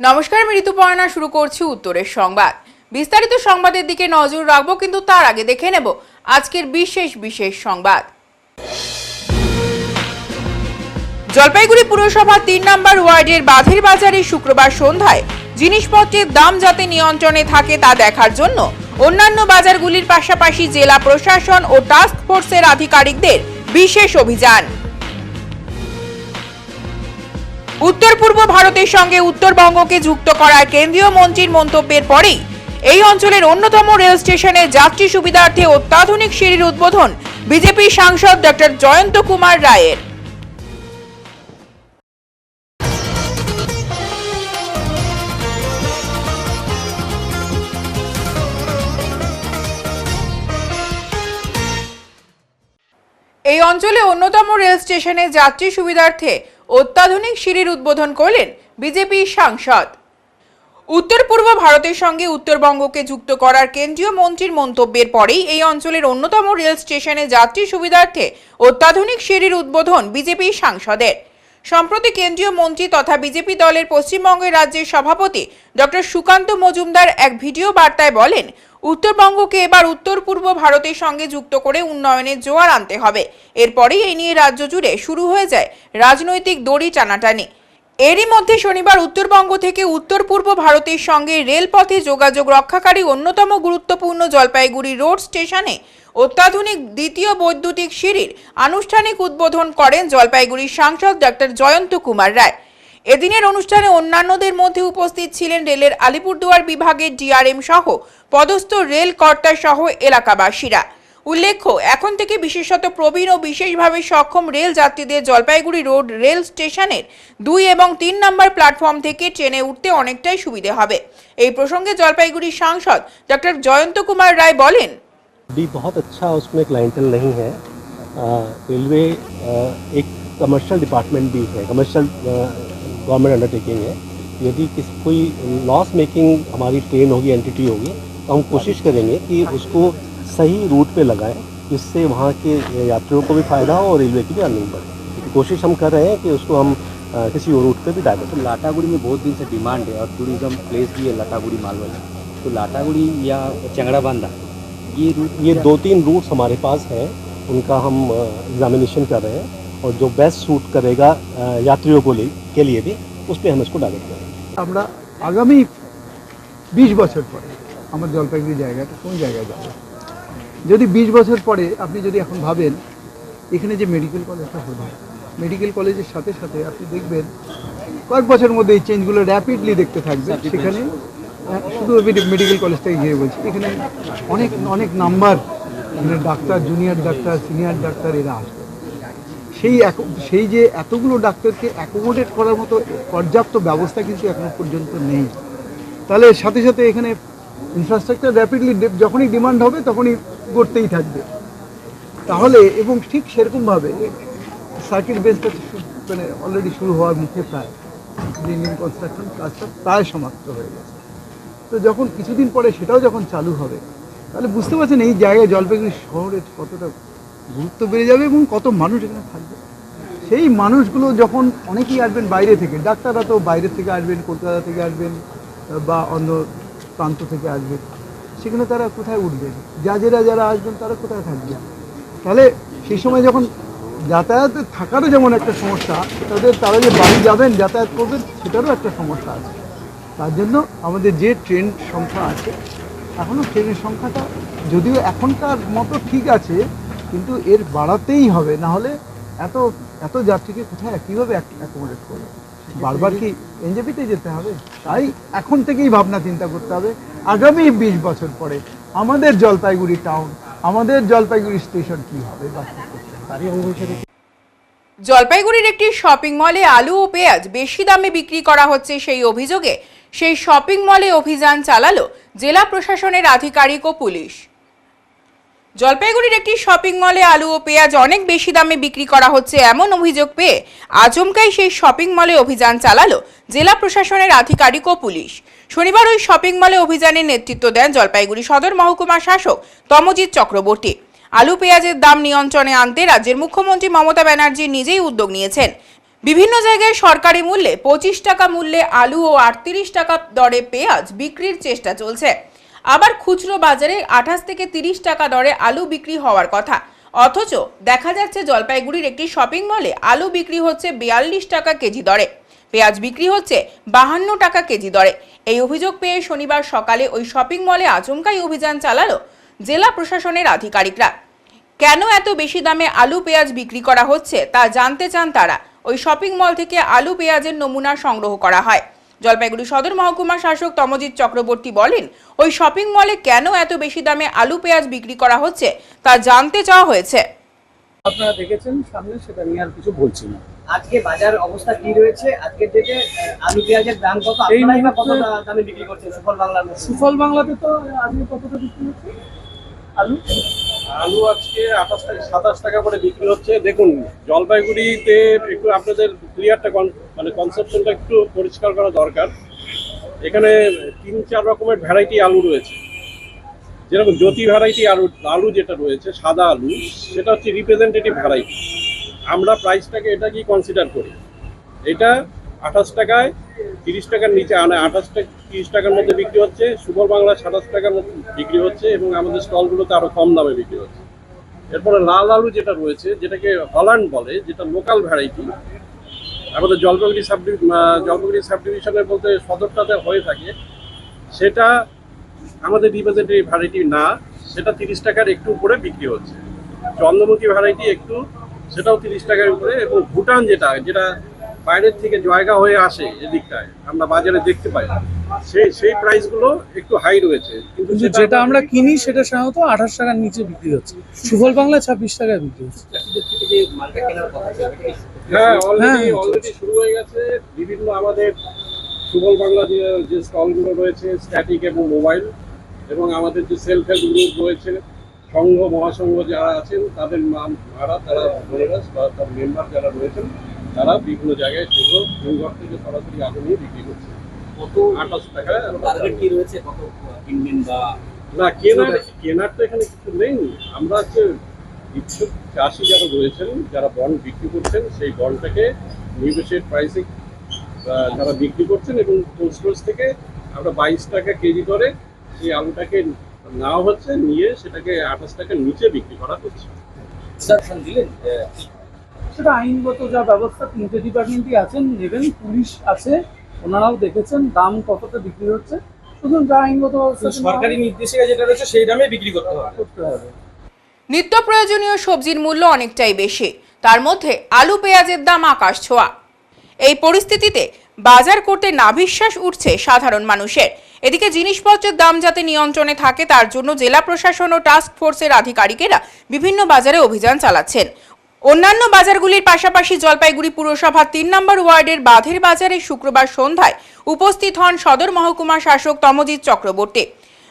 নমস্কার, আমি ঋতুপর্ণা শুরু করছি উত্তরের সংবাদ। বিস্তারিত সংবাদের দিকে নজর রাখবো, কিন্তু তার আগে দেখে নেব আজকের বিশেষ সংবাদ। জলপাইগুড়ি পুরসভা ৩ নম্বর ওয়ার্ডের বাঁধের বাজারে শুক্রবার সন্ধ্যায় জিনিসপত্রের দাম যাতে নিয়ন্ত্রণে থাকে তা দেখার জন্য অন্যান্য বাজারগুলির পাশাপাশি জেলা প্রশাসন ও টাস্ক ফোর্সের আধিকারিকদের বিশেষ অভিযান। উত্তর পূর্ব ভারতের সঙ্গে উত্তরবঙ্গকে যুক্ত করার কেন্দ্রীয় মন্ত্রীর মন্তব্যের পরেই এই অঞ্চলের অন্যতম রেল স্টেশনে যাত্রী সুবিধার্থে অত্যাধুনিক সিঁড়ির উদ্বোধন বিজেপি সাংসদ ডক্টর জয়ন্ত কুমার রায়ের। এই অঞ্চলে অন্যতম রেল স্টেশনে যাত্রী সুবিধার্থে অত্যাধুনিক সিঁড়ির উদ্বোধন করলেন বিজেপি সাংসদ। উত্তর পূর্ব ভারতের সঙ্গে উত্তরবঙ্গকে যুক্ত করার কেন্দ্রীয় মন্ত্রীর মন্তব্যের পরেই এই অঞ্চলের অন্যতম রেল স্টেশনে যাত্রী সুবিধার্থে অত্যাধুনিক সিঁড়ির উদ্বোধন বিজেপি সাংসদের। সম্প্রতি কেন্দ্রীয় মন্ত্রী তথা বিজেপি দলের পশ্চিমবঙ্গের রাজ্যের সভাপতি ডক্টর সুকান্ত মজুমদার এক ভিডিও বার্তায় বলেন, উত্তরবঙ্গকে এবার উত্তর পূর্ব ভারতের সঙ্গে যুক্ত করে উন্নয়নের জোয়ার আনতে হবে। এরপরেই এই নিয়ে রাজ্য জুড়ে শুরু হয়ে যায় রাজনৈতিক দড়ি টানাটানি। এরই মধ্যে শনিবার উত্তরবঙ্গ থেকে উত্তর পূর্ব ভারতের সঙ্গে রেলপথে যোগাযোগ রক্ষাকারী অন্যতম গুরুত্বপূর্ণ জলপাইগুড়ি রোড স্টেশনে অত্যাধুনিক দ্বিতীয় বৈদ্যুতিক সিঁড়ির আনুষ্ঠানিক উদ্বোধন করেন জলপাইগুড়ির সাংসদ ডক্টর জয়ন্ত কুমার রায়। এদিনের অনুষ্ঠানে অন্যান্যদের মধ্যে উপস্থিত ছিলেন রেলের আলিপুরদুয়ার বিভাগের ডিআরএম সহ পদস্থ রেল কর্তা সহ এলাকাবাসীরা। উল্লেখ্য, এখন থেকে বিশেষত প্রবীণ ও বিশেষভাবে সক্ষম রেল যাত্রীদের জলপাইগুড়ি রোড রেল স্টেশনের 2 এবং 3 নম্বর প্ল্যাটফর্ম থেকে ট্রেনে উঠতে অনেকটাই সুবিধে হবে। এই প্রসঙ্গে জলপাইগুড়ি সাংসদ ডক্টর জয়ন্ত কুমার রায় বলেন, भी बहुत अच्छा उसमें क्लाइंटल नहीं है। रेलवे एक कमर्शियल डिपार्टमेंट भी है, कमर्शियल गवर्नमेंट अंडरटेकिंग है। यदि कोई लॉस मेकिंग हमारी ट्रेन होगी, एंटिटी होगी, तो हम कोशिश करेंगे कि उसको सही रूट पे लगाएं, जिससे वहाँ के यात्रियों को भी फ़ायदा हो और रेलवे की भी अर्निंग बढ़े। कोशिश हम कर रहे हैं कि उसको हम किसी और रूट पे भी डायवर्ट करें। लाटागुड़ी में बहुत दिन से डिमांड है और टूरिज्म प्लेस भी है लाटागुड़ी मालवा। तो लाटागुड़ी या चंगड़ा बांधा ये 2-3 रूट्स हमारे पास हैं, उनका हम एग्जामिनेशन कर रहे हैं और जो बेस्ट सूट करेगा यात्रियों को के लिए भी उस पर हम इसको डायवर्ट करेंगे। আমরা আগামী 20 বছর পরে আমার জলপাইগুড়ি জায়গাটা কোন জায়গায় যাবে, যদি 20 বছর পরে আপনি যদি এখন ভাবেন এখানে যে মেডিকেল কলেজটা হলো, মেডিকেল কলেজের সাথে সাথে আপনি দেখবেন কয়েক বছরের মধ্যে এই চেঞ্জগুলো র্যাপিডলি দেখতে থাকবে। সেখানে শুধু মেডিকেল কলেজটাকে ঘিরে বলছি, এখানে অনেক অনেক নাম্বার এখানে doctor, junior doctor, senior doctor এরা আসবে। সেই যে এতগুলো ডাক্তারকে অ্যাকোমোডেট করার মতো পর্যাপ্ত ব্যবস্থা কিন্তু এখনো পর্যন্ত নেই। তাহলে সাথে সাথে এখানে ইনফ্রাস্ট্রাকচার র্যাপিডলি যখনই ডিমান্ড হবে তখনই গড়তেই থাকবে। তাহলে এবং ঠিক সেরকমভাবে সার্কিট বেঞ্চটা মানে অলরেডি শুরু হওয়ার মুখে, প্রায় ইঞ্জিনিয়ারিং কনস্ট্রাকশন কাজটা প্রায় সমাপ্ত হয়ে গেছে। তো যখন কিছুদিন পরে সেটাও যখন চালু হবে, তাহলে বুঝতে পারছেন এই জায়গায় জলপাইগুড়ি শহরের কতটা গুরুত্ব বেড়ে যাবে এবং কত মানুষ এখানে থাকবে। সেই মানুষগুলো যখন অনেকেই আসবেন বাইরে থেকে, ডাক্তাররা তো বাইরে থেকে আসবেন, কলকাতা থেকে আসবেন বা অন্য প্রান্ত থেকে আসবেন, সেখানে তারা কোথায় উঠবেন? যারা আসবেন তারা কোথায় থাকবেন? তাহলে সেই সময় যখন যাতায়াতে থাকারও যেমন একটা সমস্যা, তারা যে বাড়ি যাবেন, যাতায়াত করবেন, সেটারও একটা সমস্যা আছে। তার জন্য আমাদের যে ট্রেন সংখ্যা আছে, এখনও ট্রেনের সংখ্যাটা যদিও এখনকার মতো ঠিক আছে, কিন্তু এর বাড়াতেই হবে, না হলে এত যাত্রীকে কোথায় কীভাবে অ্যাকোমোডেট করবে? বারবার কি এনজেপিতে যেতে হবে? তাই এখন থেকেই ভাবনা চিন্তা করতে হবে আগামী 20 বছর পরে আমাদের জলপাইগুড়ি টাউন, আমাদের জলপাইগুড়ি স্টেশন কী হবে। জলপাইগুড়ির একটি শপিং মলে আলু ও পেঁয়াজ বেশি দামে বিক্রি করা হচ্ছে, সেই অভিযোগে সেই শপিং মলে অভিযান চালালো জেলা প্রশাসনের আধিকারিক ও পুলিশ। জলপাইগুড়ির একটি শপিং মলে আলু ও পেঁয়াজ অনেক বেশি দামে বিক্রি করা হচ্ছে এমন অভিযোগ পেয়ে আচমকাই সেই শপিং মলে অভিযান চালালো জেলা প্রশাসনের আধিকারিক ও পুলিশ। শনিবার ওই শপিং মলে অভিযানের নেতৃত্ব দেন জলপাইগুড়ি সদর মহকুমা শাসক তমজিৎ চক্রবর্তী। আলু পেঁয়াজের দাম নিয়ন্ত্রণে আনতে রাজ্যের মুখ্যমন্ত্রী মমতা ব্যানার্জি নিজেই উদ্যোগ নিয়েছেন। বিভিন্ন জায়গায় সরকারি মূল্যে 25 টাকা মূল্যে আলু ও 38 টাকা দরে পেঁয়াজ বিক্রির চেষ্টা চলছে। আবার খুচরো বাজারে 28 থেকে 30 টাকা দরে আলু বিক্রি হওয়ার কথা, অথচ দেখা যাচ্ছে জলপাইগুড়ির একটি শপিং মলে আলু বিক্রি হচ্ছে 42 টাকা কেজি দরে, পেঁয়াজ বিক্রি হচ্ছে 52 টাকা কেজি দরে। এই অভিযোগ পেয়ে শনিবার সকালে ওই শপিং মলে আচমকাই অভিযান চালালো জেলা প্রশাসনের আধিকারিকরা। কেন এত বেশি দামে আলু পেঁয়াজ বিক্রি করা হচ্ছে তা জানতে চান তারা। ওই শপিং মল থেকে আলু পেঁয়াজের নমুনা সংগ্রহ করা হয়। জলপাইগুড়ি সদর মহকুমা শাসক তমজিৎ চক্রবর্তী বলেন, ওই শপিং মলে কেন এত বেশি দামে আলু পেঁয়াজ বিক্রি করা হচ্ছে তা জানতে চাওয়া হয়েছে। আপনারা দেখেছেন সামনে, সেটা নিয়ে আর কিছু বলছি না। আজকে বাজার অবস্থা কি রয়েছে, আজকের ডেটে আলু পেঁয়াজের দাম কত, এই আপনারাই বা কত মুহূর্তে- দামে বিক্রি করছেন সুফল বাংলার মধ্যে? সুফল বাংলাতে তো আজকে কতটা বিক্রি হচ্ছে আলু? আলু আজকে 28 থেকে 27 টাকা করে বিক্রি হচ্ছে। দেখুন, জলপাইগুড়িতে একটু আপনাদের ক্লিয়ারটা মানে কনসেপশনটা একটু পরিষ্কার করা দরকার। এখানে 3-4 রকমের ভ্যারাইটি আলু রয়েছে। যেরকম জ্যোতি ভ্যারাইটি আলু যেটা রয়েছে, সাদা আলু, সেটা হচ্ছে রিপ্রেজেন্টেটিভ ভ্যারাইটি। আমরা প্রাইসটাকে এটা কি কনসিডার করি, এটা 28 টাকায় 30 টাকার নিচে 28 থেকে 30 টাকার মধ্যে বিক্রি হচ্ছে। সুফল বাংলা 27 টাকার মধ্যে বিক্রি হচ্ছে এবং আমাদের স্টলগুলোতে আরো কম দামে বিক্রি হচ্ছে। এরপরে লাল আলু যেটা রয়েছে, যেটাকে হল্যান্ড বলে, যেটা লোকাল ভ্যারাইটি, আমাদের জলপাইগুড়ি সাব ডিভিশনের বলতে সদরটাতে হয়ে থাকে, সেটা আমাদের রিপ্রেজেন্টেটিভ ভ্যারাইটি না, সেটা 30 টাকার একটু উপরে বিক্রি হচ্ছে। চন্দ্রমুখী ভ্যারাইটি একটু, সেটাও 30 টাকার উপরে। এবং ভুটান যেটা বাইরের থেকে জায়গা হয়ে আসে এদিকটায়, আমরা বাজারে দেখতে পাই, সেই প্রাইসগুলো একটু হাই রয়েছে। কিন্তু যেটা আমরা কিনি সেটা সাধারণত 28 টাকার নিচে বিক্রি হচ্ছে। সুফল বাংলা 26 টাকায় বিক্রি হচ্ছে। চাষিদের থেকে যে মালটা কেনার কথা ছিল, হ্যাঁ, অলরেডি চলছে। শুরু হয়ে গেছে। বিভিন্ন আমাদের সুফল বাংলা যে স্টলগুলো রয়েছে, স্ট্যাটিক এবং মোবাইল, এবং আমাদের যে সেলফ হেল্প গ্রুপ রয়েছে, সংঘ মহাসংঘ যারা আছেন, তাদের তারা বোনেরাস বা তার মেম্বার যারা রয়েছেন, তারা বিভিন্ন জায়গায় সেগুলো ঘর থেকে সরাসরি আলু নিয়ে বিক্রি করছে। কত 28 টাকায়। টার্গেট কি রয়েছে, কত কিনবেন বা না, কেনার তো এখানে কিছু নেই। আমরা হচ্ছে ইচ্ছুক চাষি যারা রয়েছেন, যারা বন্ড বিক্রি করছেন, সেই বন্ডটাকে নির্বিশেষ প্রাইসে যারা বিক্রি করছেন, এবং কোল্ড স্টোরেজ থেকে আমরা 22 টাকা কেজি করে সেই আলুটাকে নেওয়া হচ্ছে, নিয়ে সেটাকে 28 টাকার নিচে বিক্রি করা হচ্ছে। ইনস্ট্রাকশন দিলেন? সেটা আইনগত যা ব্যবস্থা, 3টে ডিপার্টমেন্টই আছেন, নেবেন, পুলিশ আছে, ওনারাও দেখেছেন দাম কতটা বিক্রি হচ্ছে। শুধু যা আইনগত ব্যবস্থা সরকারি নির্দেশিকা যেটা রয়েছে সেই দামে বিক্রি করতে হবে। করতে হবে। নিত্য প্রয়োজনীয় সবজির মূল্য অনেকটাই বেশি, তার মধ্যে আলু পেঁয়াজের দাম আকাশ ছোঁয়া। এই পরিস্থিতিতে বাজার করতে নাভিশ্বাস উঠছে সাধারণ মানুষের। এদিকে জিনিসপত্রের দাম যাতে নিয়ন্ত্রণে থাকে তার জন্য জেলা প্রশাসন ও টাস্ক ফোর্সের আধিকারিকেরা বিভিন্ন বাজারে অভিযান চালাচ্ছেন। অন্যান্য বাজারগুলির পাশাপাশি জলপাইগুড়ি পুরসভার 3 নম্বর ওয়ার্ডের বাঁধের বাজারে শুক্রবার সন্ধ্যায় উপস্থিত হন সদর মহকুমা শাসক তমজিৎ চক্রবর্তী।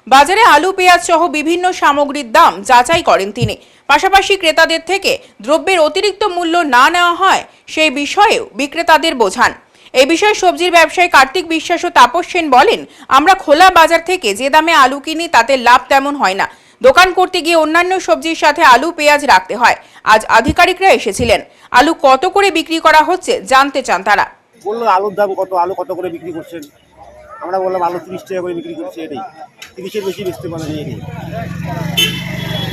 বাজারে আলু পেঁয়াজ সহ বিভিন্ন সামগ্রীর দাম যাচাই করেন তিনি। পাশাপাশি ক্রেতাদের থেকে দ্রব্যের অতিরিক্ত মূল্য না নেওয়া হয় সেই বিষয়েও বিক্রেতাদের বোঝান। এই বিষয়ে সবজির ব্যবসায়ী কার্তিক বিশ্বাস ও তাপস সেন বলেন, আমরা খোলা বাজার থেকে যে দামে আলু কিনি তাতে লাভ তেমন হয় না। দোকান করতে গিয়ে অন্যান্য সবজির সাথে আলু পেঁয়াজ রাখতে হয়। আজ আধিকারিকরা এসেছিলেন, আলু কত করে বিক্রি করা হচ্ছে জানতে চান তারা। বললো আলুর দাম কত, আলু কত করে বিক্রি করছেন? আমরা বললাম আলু 30 টাকা করে বিক্রি করছে, এটাই 30-এর বেশি বেচতে পারে না। এটাই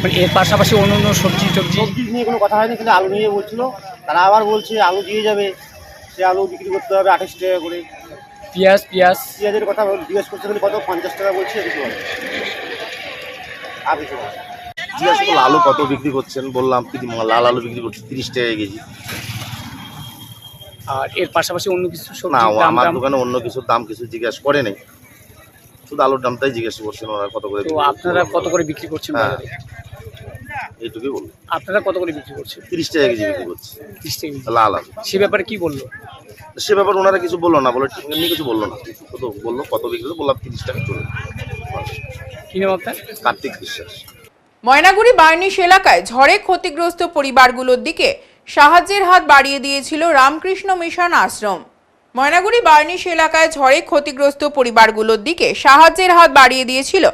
মানে এর পাশাপাশি অন্য সবজি সবজি নিয়ে কোনো কথা হয়নি, কিন্তু আলু নিয়ে বলছিল। তারা আবার বলছে আলু দিয়ে যাবে, সে আলু বিক্রি করতে হবে 28 টাকা করে। পেঁয়াজ পেঁয়াজের কথা জিজ্ঞেস করতে গেলে কত 50 টাকা বলছে, কিছু বলে আর কিছু বলে। জিজ্ঞাসা করলো আলু কত বিক্রি করছেন, বললাম লাল আলু বিক্রি করছি 30 টাকা কেজি। আর এর পাশাপাশি অন্য কিছু না, সবজি আমার দোকানে অন্য কিছুর দাম কিছু জিজ্ঞাসা করে নাই, শুধু আলুর দামটাই জিজ্ঞাসা করছেন ওরা কত করে। তো আপনারা কত করে বিক্রি করছেন হ্যাঁ, বাজারে? এইটুকুই বললো। আপনারা কত করে বিক্রি করছেন? 30 টাকা কেজি বিক্রি করছে 30 টাকা কেজি। লাল আলু। সে ব্যাপারে কি বললো? সে ব্যাপার ওনারা কিছু বললো না, বলে এমনি কিছু বললো না। কত বললো, কত বিক্রি করলো, বললাম 30 টাকা চলে। কি নাম আপনার? কার্তিক বিশ্বাস। ময়নাগুড়ি বার্নিশ এলাকায় ঝড়ে ক্ষতিগ্রস্ত পরিবারগুলোর দিকে সাহায্যের হাত বাড়িয়ে দিয়েছিল রামকৃষ্ণ মিশন আশ্রম। ময়নাগুড়ি বার্নিশ এলাকায় ঝড়ে ক্ষতিগ্রস্ত পরিবারগুলোর দিকে সাহায্যের হাত বাড়িয়ে দিয়েছিল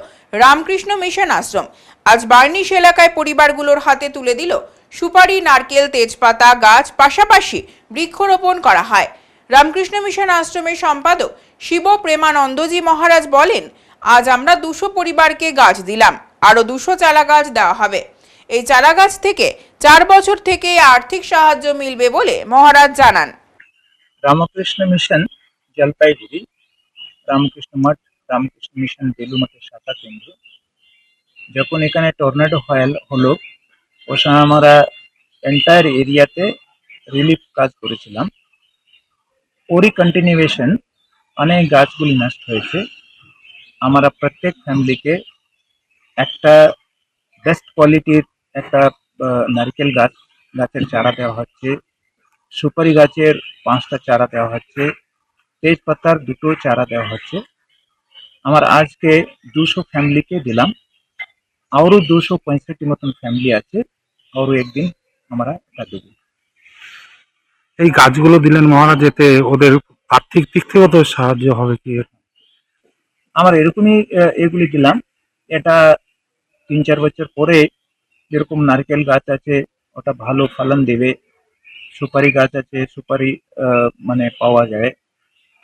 রামকৃষ্ণ মিশন আশ্রম। আজ বার্নিশ এলাকায় পরিবারগুলোর হাতে তুলে দিল সুপারি, নারকেল, তেজপাতা গাছ পাশাপাশি বৃক্ষরোপণ করা হয়। রামকৃষ্ণ মিশন আশ্রমের সম্পাদক শিব প্রেমানন্দজি মহারাজ বলেন, আজ আমরা 200 পরিবারকে গাছ দিলাম, আরো 200 চারা গাছ দেওয়া হবে। এই চারা গাছ থেকে 4 বছর থেকে আর্থিক সাহায্য মিলবে বলে মহারাজ জানান। রামকৃষ্ণ মিশন জলপাইগুড়ি, রামকৃষ্ণ মঠ, রামকৃষ্ণ মিশন বেলুমঠের শাখা কেন্দ্র। যখন এখানে টর্নেডো হলো ওই সময় আমরা এন্টায়ার এরিয়াতে রিলিফ কাজ করেছিলাম। ওরই কন্টিনিউয়েশন অনেক গাছগুলি নষ্ট হয়েছে। আমরা প্রত্যেক ফ্যামিলিকে একটা বেস্ট কোয়ালিটির একটা নারকেল গাছের চারা দেওয়া হচ্ছে, সুপারি গাছের 5টা চারা দেওয়া হচ্ছে, তেজপাতার 2টো চারা দেওয়া হচ্ছে। আমার আজকে 200 ফ্যামিলিকে দিলাম, আরও 265 মতন ফ্যামিলি আছে, আরও একদিন আমরা এটা দেব। এই গাছগুলো দিলেন মহারাজ, এতে ওদের আর্থিক দিক থেকেও তো সাহায্য হবে কি? আমার এরকমই এগুলি দিলাম। এটা 3-4 বছর পরে যেরকম নারকেল গাছ আছে ওটা ভালো ফলন দেবে, সুপারি গাছ আছে সুপারি মানে পাওয়া যায়,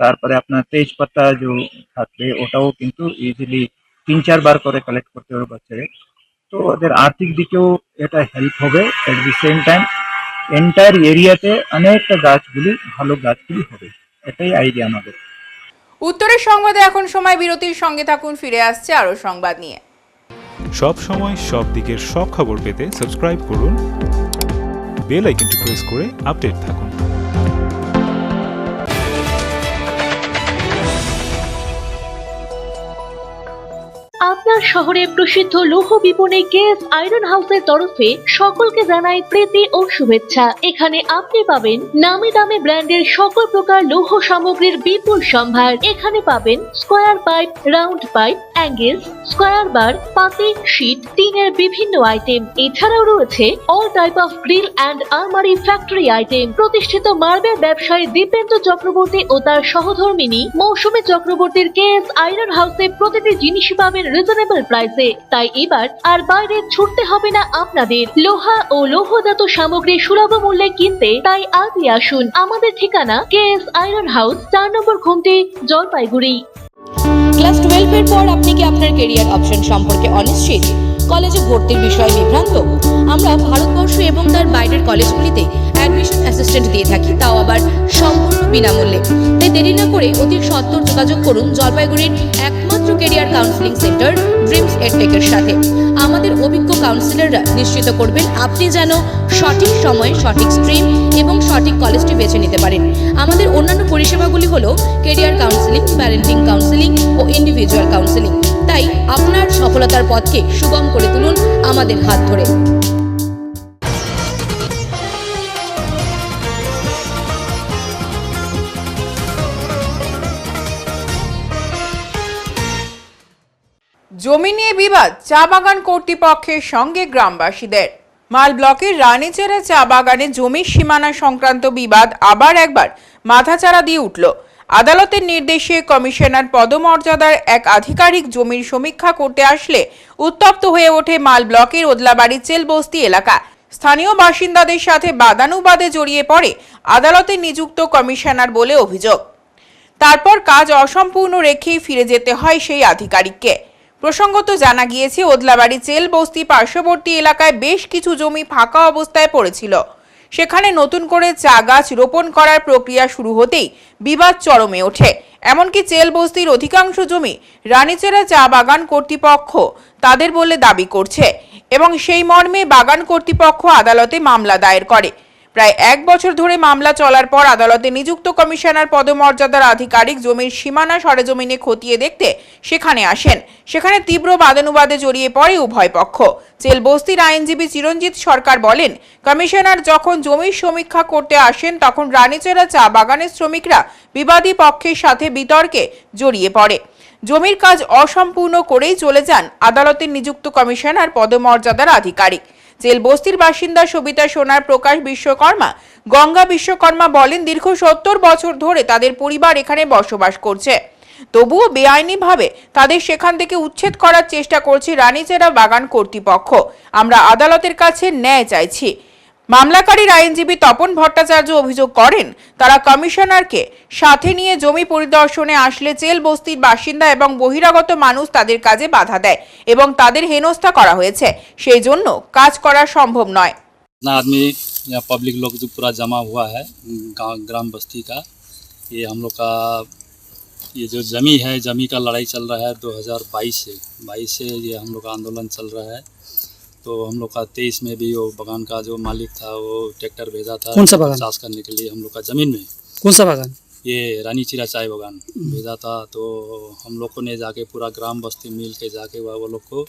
তারপরে আপনার তেজপাতা যে থাকবে ওটাও কিন্তু ইজিলি 3-4 বার করে কালেক্ট করতে হবে বছরে। তো ওদের আর্থিক দিকেও এটা হেল্প হবে। এট দি সেম টাইম এন্টায়ার এরিয়াতে অনেকটা গাছগুলি ভালো গাছগুলি হবে, এটাই আইডিয়া আমাদের। উত্তরের সংবাদে এখন সময় বিরতির, সঙ্গে থাকুন, ফিরে আসছে আরো সংবাদ নিয়ে। সব সময় সব দিকের সব খবর পেতে সাবস্ক্রাইব করুন, বেল আইকনটি প্রেস করে আপডেট থাকুন। আপনার শহরে প্রসিদ্ধ লৌহ বিপণী কেএস আয়রন হাউসের তরফে সকলকে জানাই প্রীতি ও শুভেচ্ছা। এখানে আপনি পাবেন নামি দামি ব্র্যান্ডের সকল প্রকার লৌহ সামগ্রীর বিপুল সম্ভার। এখানে পাবেন square pipe, round pipe, angles, square bar, পাতি, শীট, টিনের বিভিন্ন আইটেম। এছাড়াও রয়েছে all type of grill and আলমারি ফ্যাক্টরি আইটেম। প্রতিষ্ঠিত মার্বেল ব্যবসায়ী দীপেন্দ্র চক্রবর্তী ও তার সহধর্মিনী মৌসুমী চক্রবর্তীর কেএস আয়রন হাউসে প্রতিটি জিনিসই পাবেন রিজনেবল প্রাইসে। তাই এবার আর বাইরে ছুটতে হবে না আপনাদের। লোহা ও লৌহজাত সামগ্রী সুলভ মূল্যে কিনতে তাই আজই আসুন। আমাদের ঠিকানা কেএস আয়রন হাউস, 4 নম্বর ঘুমটি, জলপাইগুড়ি। ক্লাস 12 এর পর আপনি কি আপনার ক্যারিয়ার অপশন সম্পর্কে অনিশ্চিত? কলেজে ভর্তির বিষয়ে বিভ্রান্ত? আমরা ভারতবর্ষ এবং তার বাইরের কলেজগুলিতে অ্যাডমিশন অ্যাসিস্ট্যান্ট দিয়ে থাকি, তাও আবার সম্পূর্ণ বিনামূল্যে। তাই দেরি না করে অতি সত্বর যোগাযোগ করুন জলপাইগুড়ির একমাত্র ক্যারিয়ার কাউন্সিলিং সেন্টার ড্রিমস এডটেকের সাথে। আমাদের অভিজ্ঞ কাউন্সিলররা নিশ্চিত করবেন আপনি যেন সঠিক সময়ে সঠিক স্ট্রিম এবং সঠিক কলেজটি বেছে নিতে পারেন। আমাদের অন্যান্য পরিষেবাগুলি হলো ক্যারিয়ার কাউন্সিলিং, প্যারেন্টিং কাউন্সিলিং ও ইন্ডিভিজুয়াল কাউন্সিলিং। তাই আপনার সফলতার পথকে সুগম করে তুলুন আমাদের হাত ধরে। জমি নিয়ে বিবাদ, চা বাগান কর্তৃপক্ষের সঙ্গে গ্রামবাসীদের। মাল ব্লকের রানীচেরা চা বাগানে জমির সীমানা সংক্রান্ত বিবাদ আবার একবার মাথাচাড়া দিয়ে উঠল। আদালতের নির্দেশে কমিশনার পদমর্যাদার এক আধিকারিক জমির সমীক্ষা করতে আসলে উত্তপ্ত হয়ে ওঠে মাল ব্লকের ওদলাবাড়ি চেলবস্তি এলাকা। স্থানীয় বাসিন্দাদের সাথে বাদানুবাদে জড়িয়ে পড়ে আদালতে নিযুক্ত কমিশনার বলে অভিযোগ। তারপর কাজ অসম্পূর্ণ রেখেই ফিরে যেতে হয় সেই আধিকারিককে। প্রসঙ্গত জানা গিয়েছে, ওদলাবাড়ি চেলবস্তি পার্শ্ববর্তী এলাকায় বেশ কিছু জমি ফাঁকা অবস্থায় পড়েছিল। সেখানে নতুন করে চা গাছ রোপণ করার প্রক্রিয়া শুরু হতেই বিবাদ চরমে ওঠে। এমনকি চেলবস্তির অধিকাংশ জমি রানীচেরা চা বাগান কর্তৃপক্ষ তাদের বলে দাবি করছে এবং সেই মর্মে বাগান কর্তৃপক্ষ আদালতে মামলা দায়ের করে। প্রায় 1 বছর ধরে মামলা চলার পর আদালতে নিযুক্ত কমিশনার পদমর্যাদার আধিকারিক জমির সীমানা সরেজমিনে খতিয়ে দেখতে সেখানে আসেন। সেখানে তীব্র বাদানুবাদে জড়িয়ে পড়ে উভয় পক্ষ। চেলবস্তির আইনজীবী চিরঞ্জিত সরকার বলেন, কমিশনার যখন জমির সমীক্ষা করতে আসেন তখন রানীচেরা চা বাগানের শ্রমিকরা বিবাদী পক্ষের সাথে বিতর্কে জড়িয়ে পড়ে। জমির কাজ অসম্পূর্ণ করেই চলে যান আদালতের নিযুক্ত কমিশনার পদমর্যাদার আধিকারিক। চেলবস্তির বাসিন্দা সবিতা সোনার প্রকাশ বিশ্বকর্মা, গঙ্গা বিশ্বকর্মা বলেন, দীর্ঘ 70 বছর ধরে তাদের পরিবার এখানে বসবাস করছে। তবুও বেআইনিভাবে তাদের সেখান থেকে উচ্ছেদ করার চেষ্টা করছে রানীচেরা বাগান কর্তৃপক্ষ। আমরা আদালতের কাছে ন্যায় চাইছি। মামলাকারীর আইনজীবী তপন ভট্টাচার্য অভিযোগ করেন, তারা কমিশনারকে সাথে নিয়ে জমি পরিদর্শনে আসলে চেল বস্তির বাসিন্দা এবং বহিরাগত মানুষ তাদের কাজে বাধা দেয় এবং তাদের হেনস্থা করা হয়েছে, সেই জন্য কাজ করা সম্ভব নয়। इतना आदमी या पब्लिक लोग जो पूरा जमा हुआ है गांव ग्राम बस्ती का, ये हम लोग का ये जो जमी है, जमी का लड़ाई चल रहा है 2022 से ये हम लोग का आंदोलन चल रहा है। तो हम लोग का 23 में भी वो बगान का जो मालिक था वो ट्रैक्टर भेजा था कौन सा बगान? चाष करने के लिए हम लोग का ज़मीन में। कौन सा बागान? ये रानी चिरा चाय बगान भेजा था। तो हम लोग को ने जाके पूरा ग्राम बस्ती मिल के जाके वो लोग को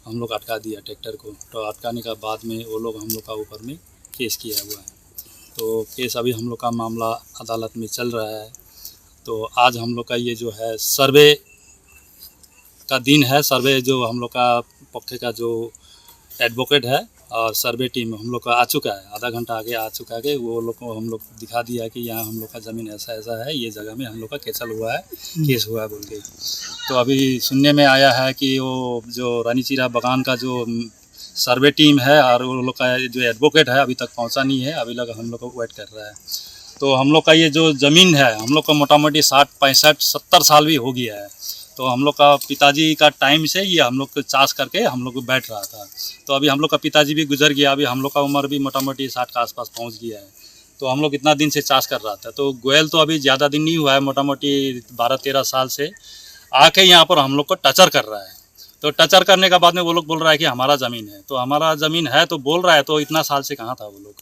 हम लोग अटका दिया ट्रैक्टर को। तो अटकाने का बाद में वो लोग हम लोग का ऊपर में केस किया हुआ है। तो केस अभी हम लोग का मामला अदालत में चल रहा है। तो आज हम लोग का ये जो है सर्वे का दिन है। सर्वे जो हम लोग का पक्ष का जो एडवोकेट है और सर्वे टीम हम लोग का आ चुका है, आधा घंटा आगे आ चुका है। वो लोग को हम लोग दिखा दिया कि यहाँ हम लोग का ज़मीन ऐसा ऐसा है, ये जगह में हम लोग का केसल हुआ है, केस हुआ है बोल के। तो अभी सुनने में आया है कि वो जो रानी चिरा बगान का जो सर्वे टीम है और वो लोग का जो एडवोकेट है अभी तक पहुँचा नहीं है, अभी लगा हम लोग को वेट कर रहा है। तो हम लोग का ये जो ज़मीन है हम लोग का मोटा मोटी 60, 65, 70 साल भी हो गया है। तो हम लोग का पिताजी का टाइम से ये हम लोग चाष करके हम लोग बैठ रहा था। तो अभी हम लोग का पिताजी भी गुजर गया, अभी हम लोग का उम्र भी मोटा मोटी 60 के आसपास पहुंच गया है। तो हम लोग इतना दिन से चाष कर रहा था। तो गोयल तो अभी ज़्यादा दिन नहीं हुआ है, मोटा मोटी 12-13 साल से आके यहाँ पर हम लोग को टचर कर रहा है। तो टचर करने के बाद में वो लोग बोल रहा है कि हमारा ज़मीन है। तो हमारा ज़मीन है तो बोल रहा है, तो इतना साल से कहाँ था वो लोग।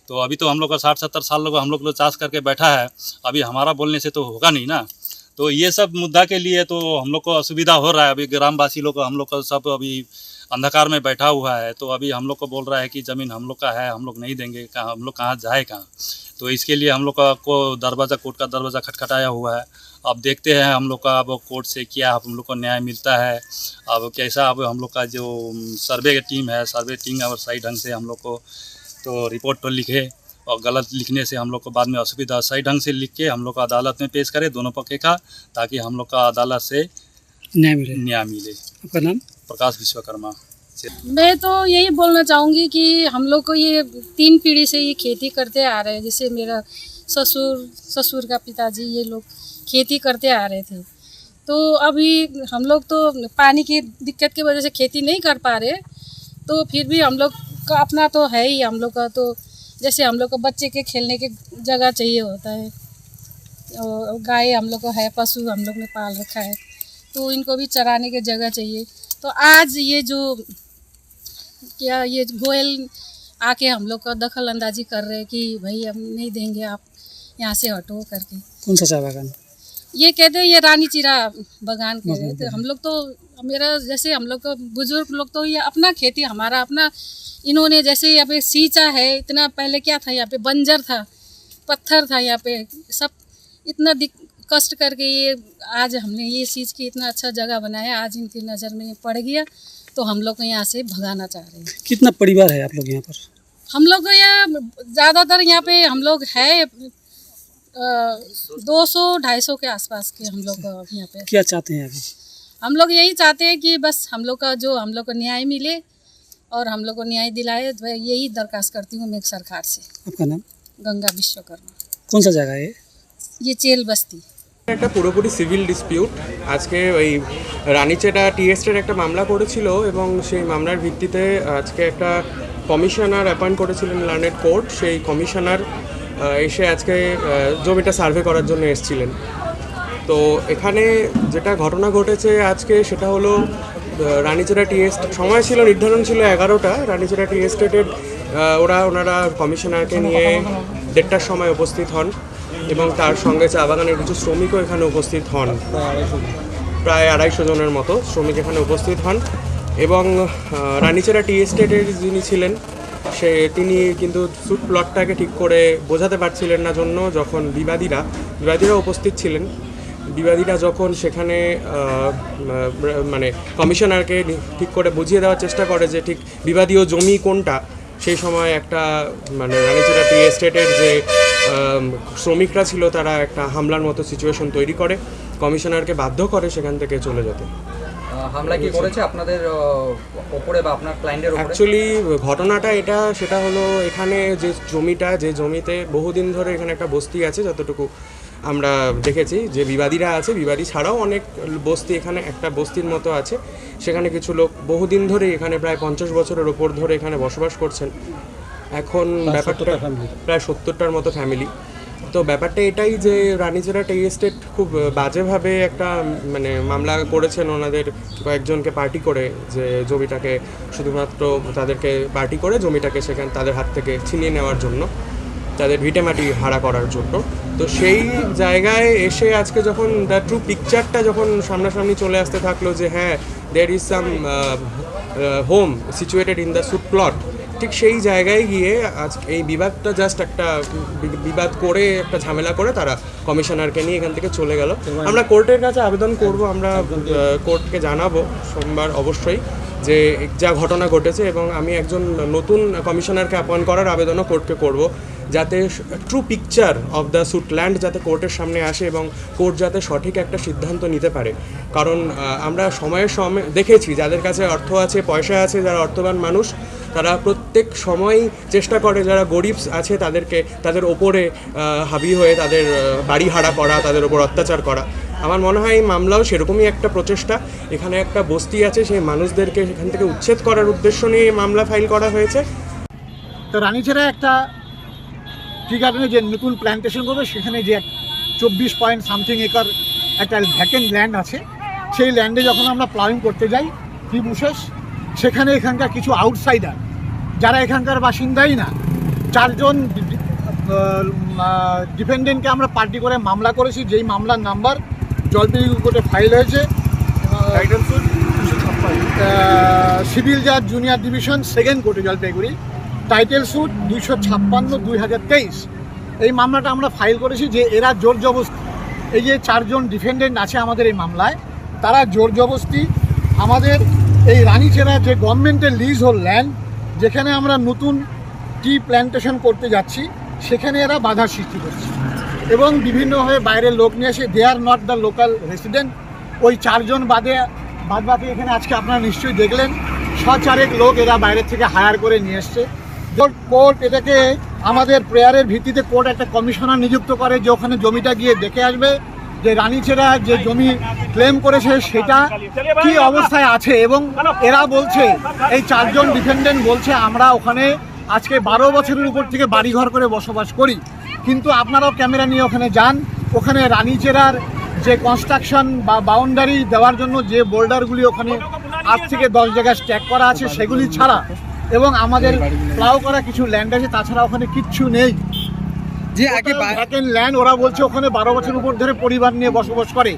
तो अभी तो हम लोग का 60-70 साल लोग हम लोग चाष करके बैठा है, अभी हमारा बोलने से तो होगा नहीं ना। तो ये सब मुद्दा के लिए तो हम लोग को असुविधा हो रहा है। अभी ग्रामवासी लोग हम लोग का सब अभी अंधकार में बैठा हुआ है। तो अभी हम लोग को बोल रहा है कि ज़मीन हम लोग का है, हम लोग नहीं देंगे, कहाँ हम लोग कहाँ जाए कहाँ। तो इसके लिए हम लोग का को दरवाज़ा, कोर्ट का दरवाज़ा खटखटाया हुआ है। अब देखते हैं हम लोग का अब कोर्ट से क्या हम लोग को न्याय मिलता है, अब कैसा। अब हम लोग का जो सर्वे टीम है, सर्वे टीम और सही ढंग से हम लोग को तो रिपोर्ट पर लिखे, और गलत लिखने से हम लोग को बाद में असुविधा, सही ढंग से लिख के हम लोग को अदालत में पेश करें दोनों पक्ष का, ताकि हम लोग का अदालत से न्याय मिले। आपका नाम? प्रकाश विश्वकर्मा। मैं तो यही बोलना चाहूँगी कि हम लोग को ये 3 पीढ़ी से ये खेती करते आ रहे हैं। जैसे मेरा ससुर का पिताजी, ये लोग खेती करते आ रहे थे। तो अभी हम लोग तो पानी की दिक्कत की वजह से खेती नहीं कर पा रहे। तो फिर भी हम लोग का अपना तो है ही, हम लोग का तो जैसे हम लोग को बच्चे के खेलने की जगह चाहिए होता है, और गाय हम लोग को है, पशु हम लोग ने पाल रखा है, तो इनको भी चराने की जगह चाहिए। तो आज ये जो क्या ये गोयल आके हम लोग का दखल अंदाजी कर रहे हैं कि भाई हम नहीं देंगे, आप यहाँ से हटो करके। कौन सा चाय बागान? ये कहते हैं ये रानी चिरा बगान कह रहे थे। हम लोग तो मेरा जैसे हम लोग का बुजुर्ग लोग तो ये अपना खेती हमारा अपना, इन्होंने जैसे यहाँ पे सींचा है, इतना पहले क्या था यहाँ पे बंजर था, पत्थर था यहाँ पे, सब इतना कष्ट करके ये आज हमने ये चीज़ की इतना अच्छा जगह बनाया, आज इनकी नज़र में पड़ गया तो हम लोग को यहाँ से भगाना चाह रहे हैं। कितना परिवार है आप लोग यहाँ पर? हम लोग यहाँ ज़्यादातर यहाँ पे हम लोग है 200-250 के आसपास के हम लोग यहाँ पे। क्या चाहते हैं अभी? हम लोग यही चाहते हैं कि बस हम लोग का जो हम लोग को न्याय मिले और हम लोग को न्याय दिलाए, यही दरखास्त करती हूँ मैं सरकार से। आपका नाम? गंगा विश्वकर्मा। कौन सा जगह है ये? চেল বস্তি। একটা পুরোপুরি সিভিল ডিসপিউট। আজকে ওই রানীচেরা টি এস্টেট একটা মামলা করেছিল এবং সেই মামলার ভিত্তিতে আজকে একটা কমিশনার অ্যাপয়েন্ট করেছিলেন লার্নেড কোর্ট। সেই কমিশনার এসে আজকে জমিটা সার্ভে করার জন্য এসেছিলেন। তো এখানে যেটা ঘটনা ঘটেছে আজকে সেটা হলো রানীচেরা টি এস্টেট, সময় ছিল নির্ধারণ ছিল 11টা। রানীচেরা টি এস্টেটের ওনারা কমিশনারকে নিয়ে 1:30টার সময় উপস্থিত হন এবং তার সঙ্গে চা বাগানের কিছু শ্রমিকও এখানে উপস্থিত হন। প্রায় 250 জনের মতো শ্রমিক এখানে উপস্থিত হন এবং রানীচেরা টি এস্টেটের যিনি ছিলেন তিনি কিন্তু সুট প্লটটাকে ঠিক করে বোঝাতে পারছিলেন না জন্য যখন বিবাদীরা উপস্থিত ছিলেন, বিবাদীরা যখন সেখানে মানে কমিশনারকে ঠিক করে বুঝিয়ে দেওয়ার চেষ্টা করে যে ঠিক বিবাদীয় জমি কোনটা, সেই সময় একটা মানে রানীচেরা টি এস্টেটের যে শ্রমিকরা ছিল তারা একটা হামলার মতো সিচুয়েশন তৈরি করে, কমিশনারকে বাধ্য করে সেখান থেকে চলে যেতে। হামলা কি করেছে আপনাদের ওপরে বা আপনার ক্লায়েন্টের ওপরে? অ্যাকচুয়ালি ঘটনাটা সেটা হলো এখানে যে জমিতে বহুদিন ধরে এখানে একটা বস্তি আছে, যতটুকু আমরা দেখেছি যে বিবাদীরা আছে, বিবাদী ছাড়াও অনেক বস্তি এখানে একটা বস্তির মতো আছে, সেখানে কিছু লোক বহুদিন ধরে এখানে প্রায় 50 বছরের ওপর ধরে এখানে বসবাস করছেন। এখন ব্যাপারটা প্রায় 70টার মতো ফ্যামিলি। তো ব্যাপারটা এটাই যে রানীচেরা টি এস্টেট খুব বাজেভাবে একটা মানে মামলা করেছেন ওনাদের কয়েকজনকে পার্টি করে, যে জমিটাকে শুধুমাত্র তাদেরকে পার্টি করে জমিটাকে সেখানে তাদের হাত থেকে ছিনিয়ে নেওয়ার জন্য, তাদের ভিটেমাটি ভাড়া করার জন্য। তো সেই জায়গায় এসে আজকে যখন দ্য ট্রু পিকচারটা যখন সামনাসামনি চলে আসতে থাকলো যে হ্যাঁ there is some home situated in the suit plot, ঠিক সেই জায়গায় গিয়ে আজ এই বিবাদটা জাস্ট একটা বিবাদ করে একটা ঝামেলা করে তারা কমিশনারকে নিয়ে এখান থেকে চলে গেল। আমরা কোর্টের কাছে আবেদন করব, আমরা কোর্টকে জানাবো সোমবার অবশ্যই যে যা ঘটনা ঘটেছে, এবং আমি একজন নতুন কমিশনারকে অ্যাপয়েন্ট করার আবেদনও কোর্টকে করব, যাতে ট্রু পিকচার অফ দ্য সুটল্যান্ড যাতে কোর্টের সামনে আসে এবং কোর্ট যাতে সঠিক একটা সিদ্ধান্ত নিতে পারে। কারণ আমরা সময়ের দেখেছি যাদের কাছে অর্থ আছে, পয়সা আছে, যারা অর্থবান মানুষ, তারা প্রত্যেক সময়ই চেষ্টা করে যারা গরিব আছে তাদের ওপরে হাবি হয়ে তাদের বাড়ি হারা করা, তাদের ওপর অত্যাচার করা। আমার মনে হয় এই মামলাও সেরকমই একটা প্রচেষ্টা। এখানে একটা বস্তি আছে, সেই মানুষদেরকে সেখান থেকে উচ্ছেদ করার উদ্দেশ্য নিয়ে এই মামলা ফাইল করা হয়েছে। তো রানীচেরা একটা টি গার্ডেনে যে নতুন প্ল্যান্টেশন করবে, সেখানে যে 24.something একর একটা ভ্যাকেন্ট ল্যান্ড আছে, সেই ল্যান্ডে যখন আমরা প্লাউইং করতে যাই বিশেষ, সেখানে এখানকার কিছু আউটসাইডার যারা এখানকার বাসিন্দাই না, 4 জন ডিফেন্ডেন্টকে আমরা পার্টি করে মামলা করেছি, যেই মামলার নাম্বার জলপাইগুড়ি কোর্টে ফাইল হয়েছে সিভিল জাজ জুনিয়র ডিভিশন 2nd কোর্টে জলপাইগুড়ি, টাইটেল স্যুট 256/2023। এই মামলাটা আমরা ফাইল করেছি যে এরা জোর জবরদস্তি, এই যে 4 জন ডিফেন্ডেন্ট আছে আমাদের এই মামলায়, তারা জোর জবরদস্তি আমাদের এই রানীচেরা যে গভর্নমেন্টের লিজ হোল ল্যান্ড, যেখানে আমরা নতুন টি প্ল্যান্টেশন করতে যাচ্ছি, সেখানে এরা বাধা সৃষ্টি করছে এবং বিভিন্নভাবে বাইরের লোক নিয়ে এসে, they are not the local resident. ওই 4 জন বাদবাকি এখানে আজকে আপনারা নিশ্চয়ই দেখলেন 6-4 লোক এরা বাইরের থেকে হায়ার করে নিয়ে এসছে। কোর্ট এটাকে আমাদের প্রেয়ারের ভিত্তিতে কোর্ট একটা কমিশনার নিযুক্ত করে যে ওখানে জমিটা গিয়ে দেখে আসবে যে রানীচেরা যে জমি ক্লেম করেছে সেটা কি অবস্থায় আছে। এবং এরা বলছে, এই 4 জন ডিফেন্ডেন্ট বলছে, আমরা ওখানে আজকে 12 বছরের উপর থেকে বাড়িঘর করে বসবাস করি, কিন্তু আপনারাও ক্যামেরা নিয়ে ওখানে যান, ওখানে রানীচেরার যে কনস্ট্রাকশন বা বাউন্ডারি দেওয়ার জন্য যে বোল্ডারগুলি ওখানে 8 থেকে 10 জায়গায় স্ট্যাক করা আছে, সেগুলি ছাড়া এবং আমাদের প্লাউ করা কিছু ল্যান্ড আছে, তাছাড়া ওখানে কিচ্ছু নেই। যে আগে ভ্যাকেন্ট ল্যান্ড ওরা বলছে ওখানে 12 বছর উপর ধরে পরিবার নিয়ে বসবাস করে।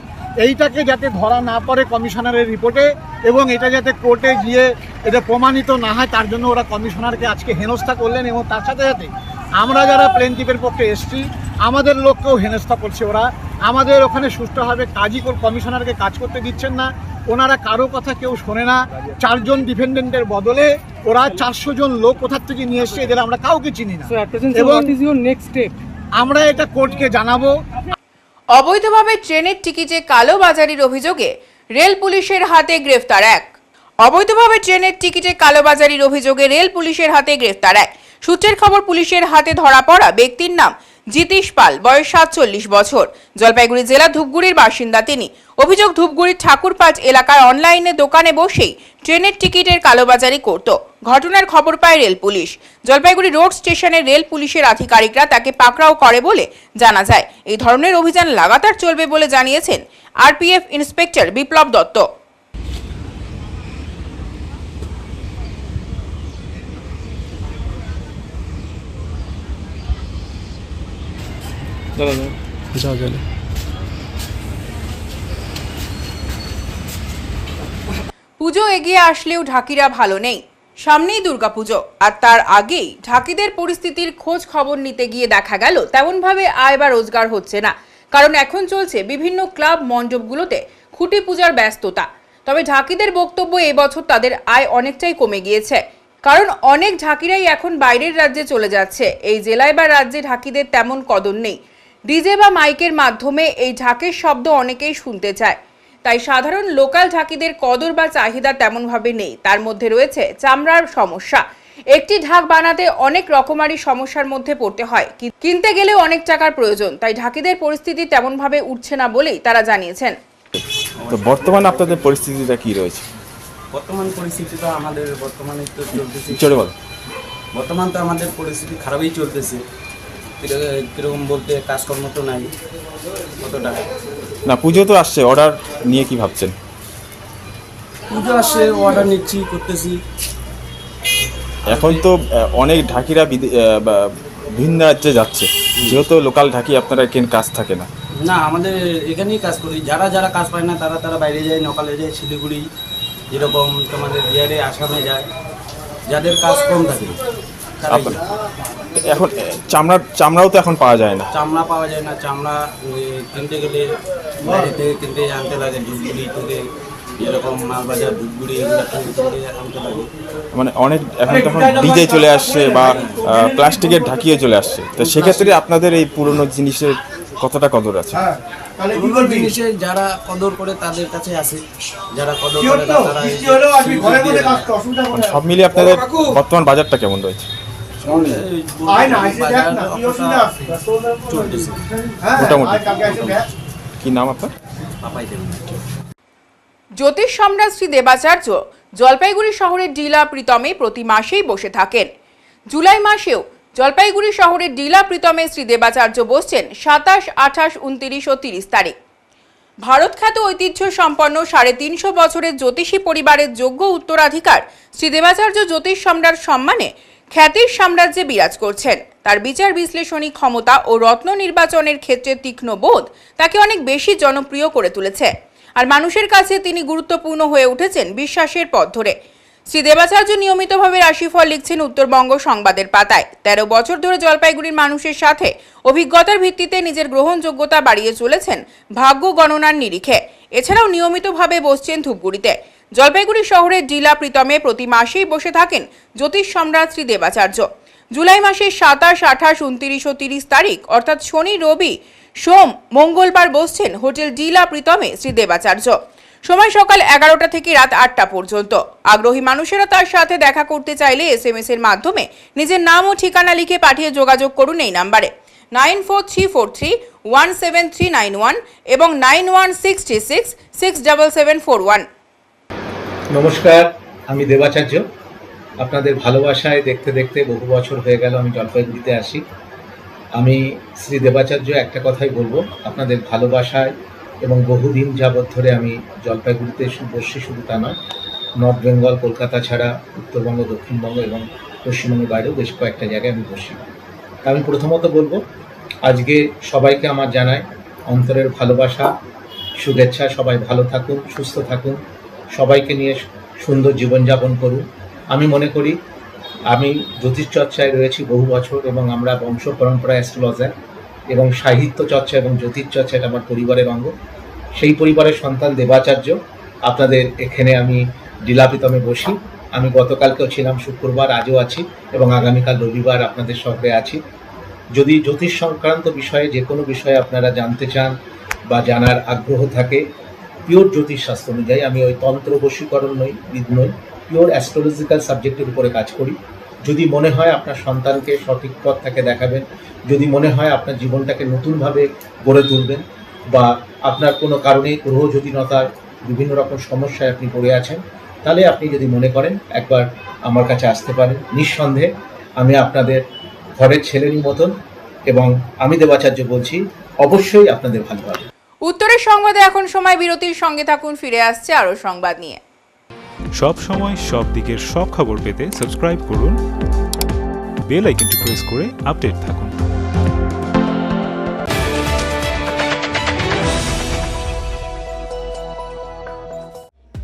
এইটাকে যাতে ধরা না পড়ে কমিশনারের রিপোর্টে এবং এটা যাতে কোর্টে গিয়ে এটা প্রমাণিত না হয়, তার জন্য ওরা কমিশনারকে আজকে হেনস্থা করলেন। এবং তার সাথে সাথে আমরা যারা প্লেনটিপের পক্ষে এসছি, আমাদের লোককেও হেনস্থা করছে ওরা। আমাদের ওখানে সুষ্ঠুভাবে কাজই কমিশনারকে কাজ করতে দিচ্ছেন না, ওনারা কারো কথা কেউ শোনে না। 4 জন ডিফেন্ডেন্টের বদলে ওরা 400 জন লোক কোথার থেকে নিয়ে এসছে, এদের আমরা কাউকে চিনি না। এবং আমরা এটা কোর্টকে জানাবো। অবৈধভাবে ট্রেনের টিকিটে কালোবাজারির অভিযোগে রেল পুলিশের হাতে গ্রেফতার 1। অবৈধভাবে ট্রেনের টিকিটে কালোবাজারির অভিযোগে রেল পুলিশের হাতে গ্রেফতার 1। সূত্রের খবর, পুলিশের হাতে ধরা পড়া ব্যক্তির নাম জিতেশ পাল, বয়স 47 বছর, জলপাইগুড়ি জেলা ধূপগুড়ির বাসিন্দা তিনি। অভিযোগ, ধূপগুড়ির ঠাকুরপাঁচ এলাকার অনলাইনে দোকানে বসেই ট্রেনের টিকিটের কালোবাজারি করত। ঘটনার খবর পায় রেল পুলিশ। জলপাইগুড়ি রোড স্টেশনের রেল পুলিশের আধিকারিকরা তাকে পাকড়াও করে বলে জানা যায়। এই ধরনের অভিযান লাগাতার চলবে বলে জানিয়েছেন আরপিএফ ইন্সপেক্টর বিপ্লব দত্ত। পুজো এগিয়ে আসলেও ঢাকিরা ভালো নেই। সামনেই দুর্গাপুজো, আর তার আগেই ঢাকিদের পরিস্থিতির খোঁজ খবর নিতে গিয়ে দেখা গেল তেমনভাবে আয় বা রোজগার হচ্ছে না। কারণ এখন চলছে বিভিন্ন ক্লাব মণ্ডপগুলোতে খুঁটি পূজার ব্যস্ততা। তবে ঢাকিদের বক্তব্য, এবছর তাদের আয় অনেকটাই কমে গিয়েছে, কারণ অনেক ঢাকিরাই এখন বাইরের রাজ্যে চলে যাচ্ছে। এই জেলায় বা রাজ্যে ঢাকিদের তেমন কদর নেই। ডিজে বা মাইকের মাধ্যমে এই ঢাকের শব্দ অনেকেই শুনতে চায়। তাই সাধারণ লোকাল ঢাকিদের কদর বা চাহিদা তেমনভাবে নেই। তার মধ্যে রয়েছে চামড়ার সমস্যা। একটি ঢাক বানাতে অনেক রকমারি সমস্যার মধ্যে পড়তে হয়, কিনতে গেলেও অনেক টাকার প্রয়োজন। তাই ঢাকিদের পরিস্থিতি তেমনভাবে উঠছে না বলেই তারা জানিয়েছেন। তো বর্তমানে আপনাদের পরিস্থিতিটা কি রয়েছে? বর্তমান পরিস্থিতি তো আমাদের বর্তমানে তো চলতেছে, চলে বল। বর্তমান তো আমাদের পরিস্থিতি খারাপই চলতেছে। কীরকম বলতে কাজকর্ম তো নাই কতটা। না, পুজো তো আসছে, অর্ডার নিয়ে কি ভাবছেন? পুজো আসছে, অর্ডার নিচ্ছি, করতেছি। এখন তো অনেক ঢাকিরা ভিন্ন রাজ্যে যাচ্ছে, যেহেতু লোকাল ঢাকি আপনারা কেন কাজ থাকে না? না, আমাদের এখানেই কাজ করি। যারা যারা কাজ পায় না তারা বাইরে যায়, নকালে যায়, শিলিগুড়ি, যেরকম তোমাদের বিহারে, আসামে যায়, যাদের কাজ কম থাকে। এখন চামড়াও তো এখন পাওয়া যায় না। চামড়া পাওয়া যায় না। চামড়া কিনতে গেলে বাইরে থেকে কিনতে আনতে লাগে, ধূপগুড়ি থেকে, যেরকম মালবাজার, ধূপগুড়ি, এগুলো কিনতে আনতে লাগে। মানে অনেক এখন তখন ডিজে চলে আসছে বা প্লাস্টিকের ঢাকিয়ে চলে আসছে। তো সেক্ষেত্রে আপনাদের এই পুরনো জিনিসের কতটা কদর আছে? পুরনো জিনিসে যারা কদর করে তাদের কাছে আছে, যারা কদর করে না তারা সব মিলিয়ে আপনাদের বর্তমান বাজারটা কেমন রয়েছে? মোটামুটি। কি নাম আপনার? জ্যোতিষ সম্রাট শ্রী দেবাচার্য জলপাইগুড়ি শহরের ডিলা প্রীতমে প্রতি মাসেই বসে থাকেন। জুলাই মাসেও জলপাইগুড়ি শহরের ডিলা প্রীতমে শ্রী দেবাচার্য বসছেন 27, 28, 29 ও 30 তারিখ। ভারত খ্যাত ঐতিহ্য সম্পন্ন 350 বছরের জ্যোতিষী পরিবারের যোগ্য উত্তরাধিকার শ্রী দেবাচার্য জ্যোতিষ সম্রাট সম্মানে খ্যাতির সাম্রাজ্যে বিরাজ করছেন। তার বিচার বিশ্লেষণী ক্ষমতা ও রত্ন নির্বাচনের ক্ষেত্রে তীক্ষ্ণ বোধ তাকে অনেক বেশি জনপ্রিয় করে তুলেছে। আর মানুষের কাছে তিনি গুরুত্বপূর্ণ হয়ে উঠেছেন বিশ্বাসের পথ ধরে। শ্রী দেবাচার্য নিয়মিতভাবে রাশিফল লিখছেন উত্তরবঙ্গ সংবাদের পাতায়। 13 বছর ধরে জলপাইগুড়ির মানুষের সাথে অভিজ্ঞতার ভিত্তিতে নিজের গ্রহণযোগ্যতা বাড়িয়ে চলেছেন ভাগ্য গণনার নিরিখে। এছাড়াও নিয়মিতভাবে বসছেন ধূপগুড়িতে। জলপাইগুড়ি শহরের ডিলা প্রীতমে প্রতি মাসেই বসে থাকেন জ্যোতিষ সম্রাট শ্রী দেবাচার্য। জুলাই মাসের 27, 28, 29 ও 30 তারিখ অর্থাৎ শনি, রবি, সোম, মঙ্গলবার বসছেন হোটেল ডিলা প্রীতমে শ্রী দেবাচার্য। সময় সকাল 11টা থেকে রাত 8টা পর্যন্ত। আগ্রহী মানুষেরা তার সাথে দেখা করতে চাইলে SMS এর মাধ্যমে নিজের নাম ও ঠিকানা লিখে পাঠিয়ে যোগাযোগ করুন এই নাম্বারে 9434317391 এবং 9166677741। নমস্কার, আমি দেবাচার্য। আপনাদের ভালোবাসায় দেখতে দেখতে বহু বছর হয়ে গেল আমি জলপাইগুড়িতে আসি। আমি শ্রী দেবাচার্য একটা কথাই বলবো, আপনাদের ভালোবাসায় এবং বহুদিন যাবৎ ধরে আমি জলপাইগুড়িতে বসছি, শুধু তা নয়, নর্থ বেঙ্গল, কলকাতা ছাড়া উত্তরবঙ্গ, দক্ষিণবঙ্গ এবং পশ্চিমবঙ্গের বাইরেও বেশ কয়েকটা জায়গায় আমি বসি। আমি প্রথমত বলবো, আজকে সবাইকে আমার জানাই অন্তরের ভালোবাসা, শুভেচ্ছা। সবাই ভালো থাকুন, সুস্থ থাকুন, সবাইকে নিয়ে সুন্দর জীবনযাপন করুন। আমি মনে করি আমি জ্যোতিষ চর্চায় রয়েছি বহু বছর এবং আমরা বংশ পরম্পরা অ্যাস্ট্রোলজার এবং সাহিত্য চর্চা এবং জ্যোতিষ চর্চা এটা আমার পরিবারের অঙ্গ। সেই পরিবারের সন্তান দেবাচার্য। আপনাদের এখানে আমি ডিলা প্রীতমে বসি। আমি গতকালকেও ছিলাম, শুক্রবার, আজও আছি এবং আগামীকাল রবিবার আপনাদের শহরে আছি। যদি জ্যোতিষ সংক্রান্ত বিষয়ে যে কোনো বিষয়ে আপনারা জানতে চান বা জানার আগ্রহ থাকে, পিওর জ্যোতিষ শাস্ত্র অনুযায়ী, আমি ওই তন্ত্র বশীকরণ নই, বিদ নই, পিওর অ্যাস্ট্রোলজিক্যাল সাবজেক্টের উপরে কাজ করি। যদি মনে হয় আপনার সন্তানকে সঠিক পথ থেকে দেখাবেন, যদি মনে হয় আপনার জীবনটাকে নতুনভাবে গড়ে তুলবেন, বা আপনার কোনো কারণে গ্রহযোগীনতার বিভিন্ন রকম সমস্যায় আপনি পড়ে আছেন, তাহলে আপনি যদি মনে করেন একবার আমার কাছে আসতে পারেন। নিঃসন্দেহে আমি আপনাদের ঘরের ছেলেরই মতন এবং আমি দেবাচার্য বলছি, অবশ্যই আপনাদের ভালো হবে। উত্তরের সংবাদে এখন সময় বিরতির, সঙ্গে থাকুন, ফিরে আসছে আরো সংবাদ নিয়ে। সব সময় সব দিকের সব খবর পেতে সাবস্ক্রাইব করুন, বেল আইকনটি প্রেস করে আপডেট থাকুন।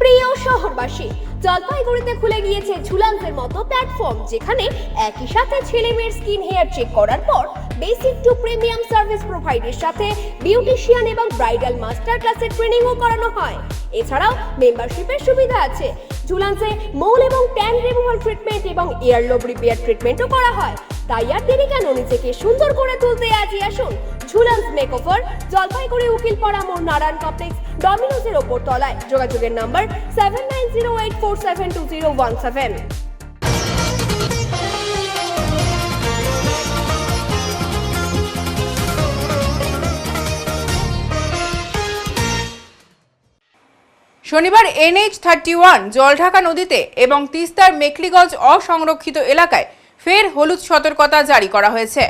প্রিয় শহরবাসী, জলপাইগুড়িতে খুলে গিয়েছে ঝুলান্সের মতো প্ল্যাটফর্ম, যেখানে একই সাথে ছেলে মেয়ের স্কিন হেয়ার চেক করার পর বেসিক টু প্রিমিয়াম সার্ভিস প্রোভাইডের সাথে বিউটিশিয়ান এবং ব্রাইডাল মাস্টার ক্লাসের ট্রেনিংও করানো হয়। এছাড়াও মেম্বারশিপের সুবিধা আছে। ঝুলান্সে মোল এবং ট্যান রিমুভাল ট্রিটমেন্ট এবং ইয়ারলোব রিপেয়ার ট্রিটমেন্টও করা হয়। তাই আর দেরি কেন, নিজেকে সুন্দর করে তুলতে আজই আসুন ঝুলান্স মেকওভার, জলপাইগুড়ি উকিলপাড়া মোড়, নারায়ণ কমপ্লেক্স, ডমিনোজের ওপর তলায়। যোগাযোগের নাম্বার 7908472017। শনিবার NH-31 জলঢাকা নদীতে এবং তিস্তার মেখলিগঞ্জ অসংরক্ষিত এলাকায় ফের হলুদ সতর্কতা জারি করা হয়েছে।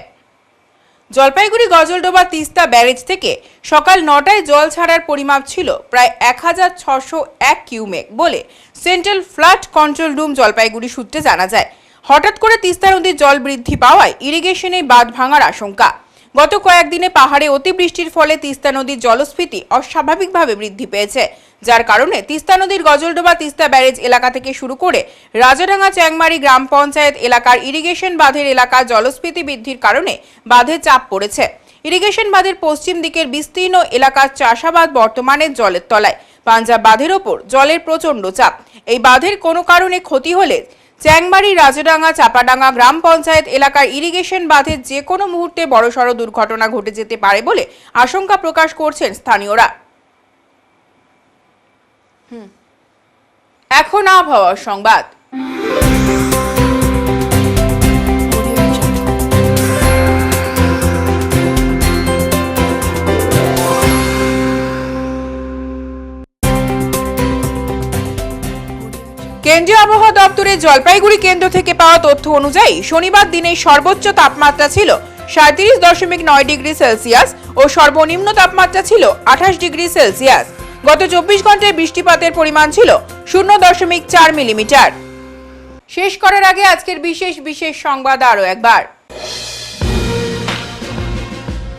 জলপাইগুড়ি গজলডোবা তিস্তা ব্যারেজ থেকে সকাল 9টায় জল ছাড়ার পরিমাপ ছিল প্রায় 1601 কিউমেক বলে central flood control room Jalpaiguri সূত্রে জানা যায়। হঠাৎ করে তিস্তা নদীর জল বৃদ্ধি পাওয়ায় ইরিগেশনে বাঁধ ভাঙার আশঙ্কা। গত কয়েকদিনে পাহাড়ে অতিবৃষ্টির ফলে তিস্তা নদীর জলস্ফীতি অস্বাভাবিকভাবে বৃদ্ধি পেয়েছে, যার কারণে তিস্তা নদীর গজলডোবা তিস্তা ব্যারেজ এলাকা থেকে শুরু করে রাজাডাঙ্গা চ্যাংমারি গ্রাম পঞ্চায়েত এলাকার ইরিগেশন বাঁধের এলাকা জলস্ফীতি বৃদ্ধির কারণে বাঁধে চাপ পড়েছে। ইরিগেশন বাঁধের পশ্চিম দিকের বিস্তীর্ণ এলাকার চাষাবাদ বর্তমানে জলের তলায়। পাঞ্জাব বাঁধের ওপর জলের প্রচণ্ড চাপ। এই বাঁধের কোনো কারণে ক্ষতি হলে চ্যাংমারি, রাজাডাঙ্গা, চাপাডাঙ্গা গ্রাম পঞ্চায়েত এলাকার ইরিগেশন বাঁধে যে কোনো মুহূর্তে বড়সড় দুর্ঘটনা ঘটে যেতে পারে বলে আশঙ্কা প্রকাশ করছেন স্থানীয়রা। এখন আবহাওয়ার সংবাদ। কেন্দ্রীয় আবহাওয়া দপ্তরের জলপাইগুড়ি কেন্দ্র থেকে পাওয়া তথ্য অনুযায়ী শনিবার দিনের সর্বোচ্চ তাপমাত্রা ছিল 37.9 ডিগ্রি সেলসিয়াস ও সর্বনিম্ন তাপমাত্রা ছিল 28 ডিগ্রি সেলসিয়াস। গত 24 ঘন্টায় বৃষ্টিপাতের পরিমাণ ছিল 0.4 মিলিমিটার। শেষ করার আগে আজকের বিশেষ সংবাদ আরো একবার।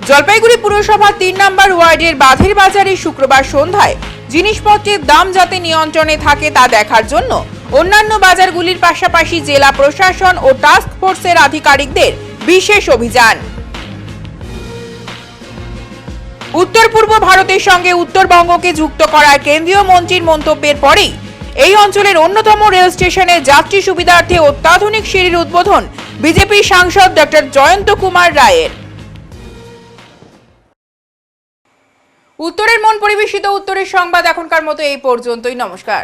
জলপাইগুড়ি পুরসভা 3 নম্বর ওয়ার্ডের বাঁধের বাজারে শুক্রবার সন্ধ্যায় জিনিসপত্রের দাম যাতে নিয়ন্ত্রণে থাকে তা দেখার জন্য অন্যান্য বাজারগুলির পাশাপাশি জেলা প্রশাসন ও টাস্ক ফোর্সের আধিকারিকদের বিশেষ অভিযান। উত্তর পূর্ব ভারতের সঙ্গে উত্তরবঙ্গকে যুক্ত করার কেন্দ্রীয় মন্ত্রীর মন্তব্যের পরেই এই অঞ্চলের অন্যতম রেল স্টেশনের যাত্রী সুবিধার্থে অত্যাধুনিক সিঁড়ির উদ্বোধন বিজেপি সাংসদ ডক্টর জয়ন্ত কুমার রায়ের। উত্তরের মন পরিবেশিত উত্তরের সংবাদ এখনকার মতো এই পর্যন্তই। নমস্কার।